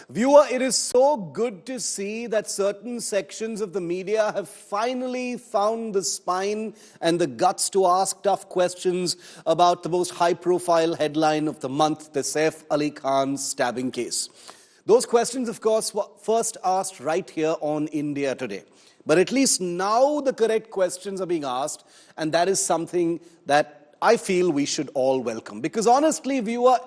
Viewer, it is so good to see that certain sections of the media have finally found the spine and the guts to ask tough questions about the most high-profile headline of the month, the Saif Ali Khan stabbing case. Those questions, of course, were first asked right here on India Today. But at least now the correct questions are being asked, and that is something that I feel we should all welcome. Because honestly, viewer,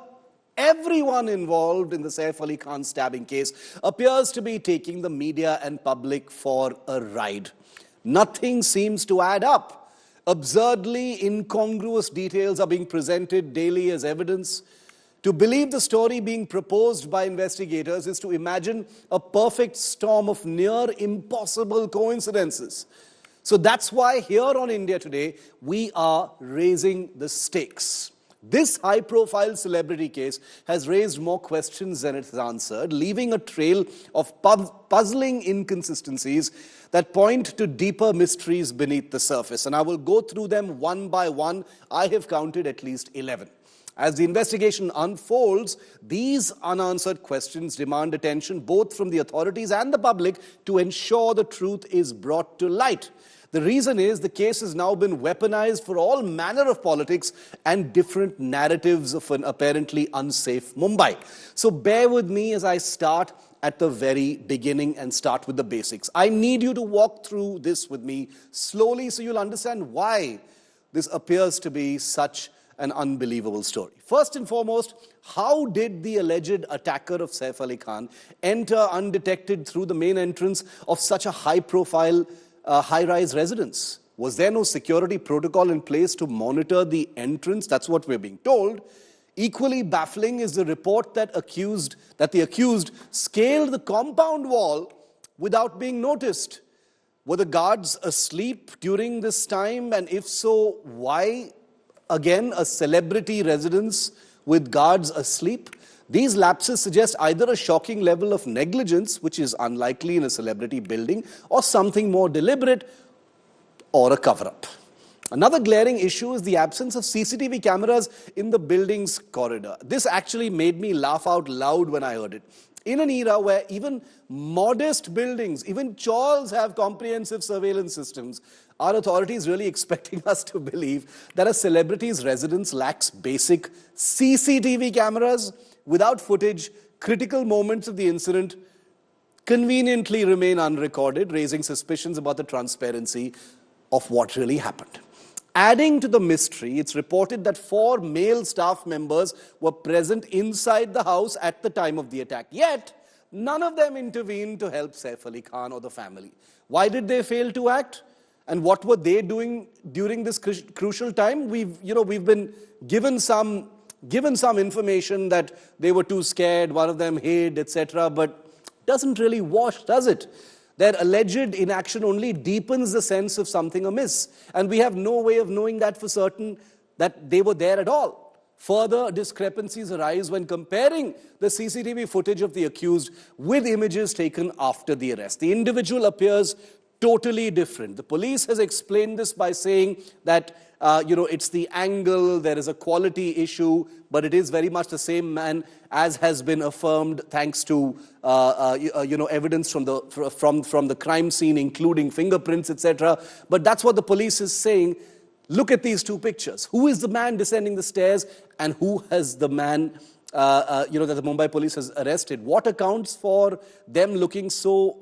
everyone involved in the Saif Ali Khan stabbing case appears to be taking the media and public for a ride. Nothing seems to add up. Absurdly incongruous details are being presented daily as evidence. To believe the story being proposed by investigators is to imagine a perfect storm of near impossible coincidences. So that's why here on India Today, we are raising the stakes. This high-profile celebrity case has raised more questions than it has answered, leaving a trail of puzzling inconsistencies that point to deeper mysteries beneath the surface. And I will go through them one by one. I have counted at least 11. As the investigation unfolds, these unanswered questions demand attention both from the authorities and the public to ensure the truth is brought to light. The reason is the case has now been weaponized for all manner of politics and different narratives of an apparently unsafe Mumbai. So bear with me as I start at the very beginning and start with the basics. I need you to walk through this with me slowly so you'll understand why this appears to be such an unbelievable story. First and foremost, how did the alleged attacker of Saif Ali Khan enter undetected through the main entrance of such a high-profile high-rise residence? Was there no security protocol in place to monitor the entrance? That's what we're being told. Equally baffling is the report that the accused scaled the compound wall without being noticed. Were the guards asleep during this time? And if so, why? Again, a celebrity residence with guards asleep. These lapses suggest either a shocking level of negligence, which is unlikely in a celebrity building, or something more deliberate, or a cover-up. Another glaring issue is the absence of CCTV cameras in the building's corridor. This actually made me laugh out loud when I heard it. In an era where even modest buildings, even chawls have comprehensive surveillance systems, are authorities really expecting us to believe that a celebrity's residence lacks basic CCTV cameras? Without footage, critical moments of the incident conveniently remain unrecorded, raising suspicions about the transparency of what really happened. Adding to the mystery, it's reported that 4 male staff members were present inside the house at the time of the attack. Yet, none of them intervened to help Saif Ali Khan or the family. Why did they fail to act? And what were they doing during this crucial time? We've been given some information that they were too scared, one of them hid, etc. But doesn't really wash, does it? Their alleged inaction only deepens the sense of something amiss. And we have no way of knowing that for certain that they were there at all. Further discrepancies arise when comparing the CCTV footage of the accused with images taken after the arrest. The individual appears totally different. The police has explained this by saying that it's the angle, there is a quality issue, but it is very much the same man, as has been affirmed thanks to evidence from the crime scene, including fingerprints, etc. But that's what the police is saying. Look at these 2 pictures. Who is the man descending the stairs, and who has the man that the Mumbai police has arrested? What accounts for them looking so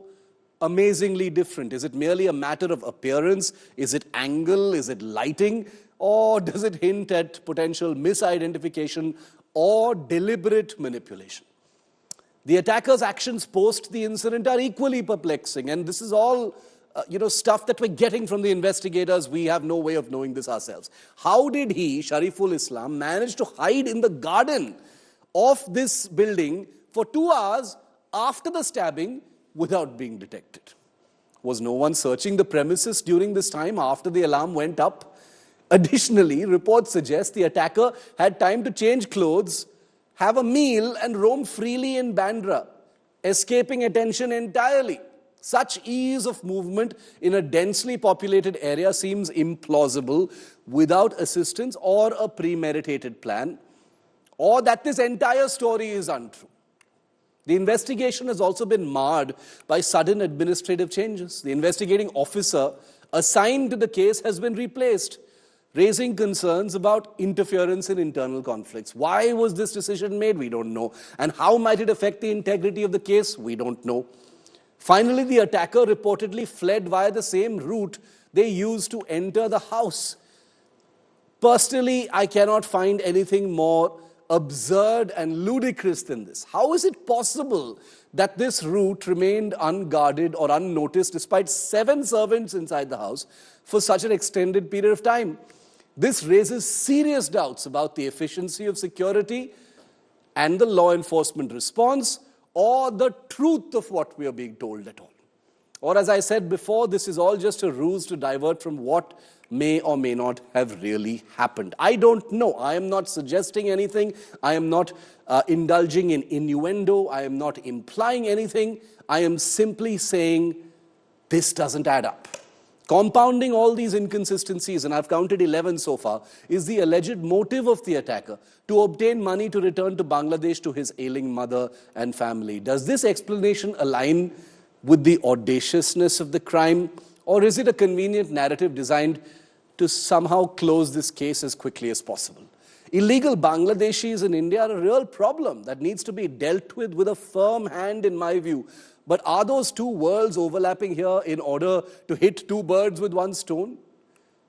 amazingly different? Is it merely a matter of appearance? Is it angle? Is it lighting? Or does it hint at potential misidentification or deliberate manipulation? The attacker's actions post the incident are equally perplexing, and this is all stuff that we're getting from the investigators. We have no way of knowing this ourselves. How did he, Shariful Islam, manage to hide in the garden of this building for 2 hours after the stabbing without being detected? Was no one searching the premises during this time after the alarm went up? Additionally, reports suggest the attacker had time to change clothes, have a meal, and roam freely in Bandra, escaping attention entirely. Such ease of movement in a densely populated area seems implausible without assistance or a premeditated plan, or that this entire story is untrue. The investigation has also been marred by sudden administrative changes. The investigating officer assigned to the case has been replaced, raising concerns about interference in internal conflicts. Why was this decision made? We don't know. And how might it affect the integrity of the case? We don't know. Finally, the attacker reportedly fled via the same route they used to enter the house. Personally, I cannot find anything more absurd and ludicrous than this. How is it possible that this route remained unguarded or unnoticed despite 7 servants inside the house for such an extended period of time? This raises serious doubts about the efficiency of security and the law enforcement response, or the truth of what we are being told at all. Or as I said before, this is all just a ruse to divert from what may or may not have really happened. I don't know. I am not suggesting anything. I am not indulging in innuendo. I am not implying anything. I am simply saying this doesn't add up. Compounding all these inconsistencies, and I've counted 11 so far, is the alleged motive of the attacker to obtain money to return to Bangladesh to his ailing mother and family. Does this explanation align with the audaciousness of the crime, or is it a convenient narrative designed to somehow close this case as quickly as possible? Illegal Bangladeshis in India are a real problem that needs to be dealt with a firm hand, in my view. But are those two worlds overlapping here in order to hit 2 birds with 1 stone?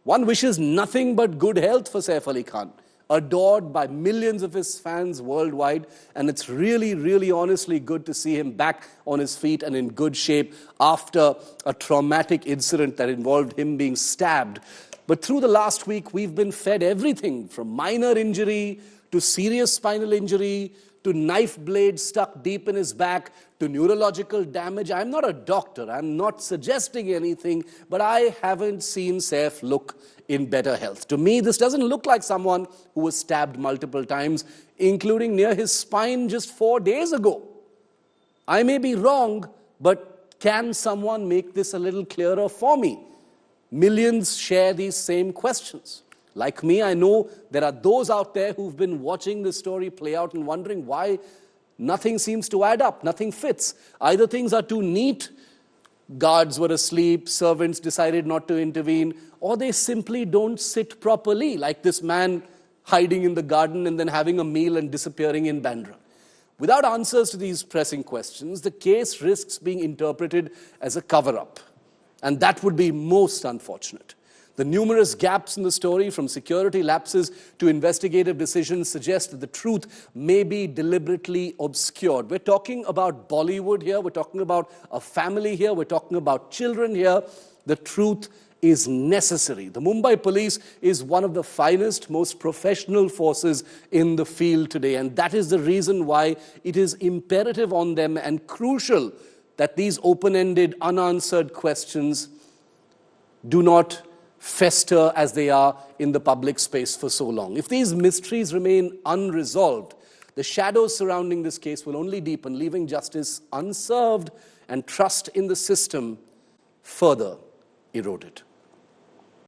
One wishes nothing but good health for Saif Ali Khan, adored by millions of his fans worldwide, and it's really, really honestly good to see him back on his feet and in good shape after a traumatic incident that involved him being stabbed. But through the last week, we've been fed everything from minor injury to serious spinal injury to knife blade stuck deep in his back to neurological damage. I'm not a doctor. I'm not suggesting anything, but I haven't seen Saif look in better health. To me, this doesn't look like someone who was stabbed multiple times, including near his spine just 4 days ago. I may be wrong, but can someone make this a little clearer for me? Millions share these same questions. Like me, I know there are those out there who've been watching this story play out and wondering why nothing seems to add up, nothing fits. Either things are too neat, guards were asleep, servants decided not to intervene, or they simply don't sit properly, like this man hiding in the garden and then having a meal and disappearing in Bandra. Without answers to these pressing questions, the case risks being interpreted as a cover-up, and that would be most unfortunate. The numerous gaps in the story, from security lapses to investigative decisions, suggest that the truth may be deliberately obscured. We're talking about Bollywood here, we're talking about a family here, we're talking about children here. The truth is necessary. The Mumbai police is one of the finest, most professional forces in the field today, and that is the reason why it is imperative on them and crucial that these open-ended, unanswered questions do not fester as they are in the public space for so long. If these mysteries remain unresolved, the shadows surrounding this case will only deepen, leaving justice unserved and trust in the system further eroded.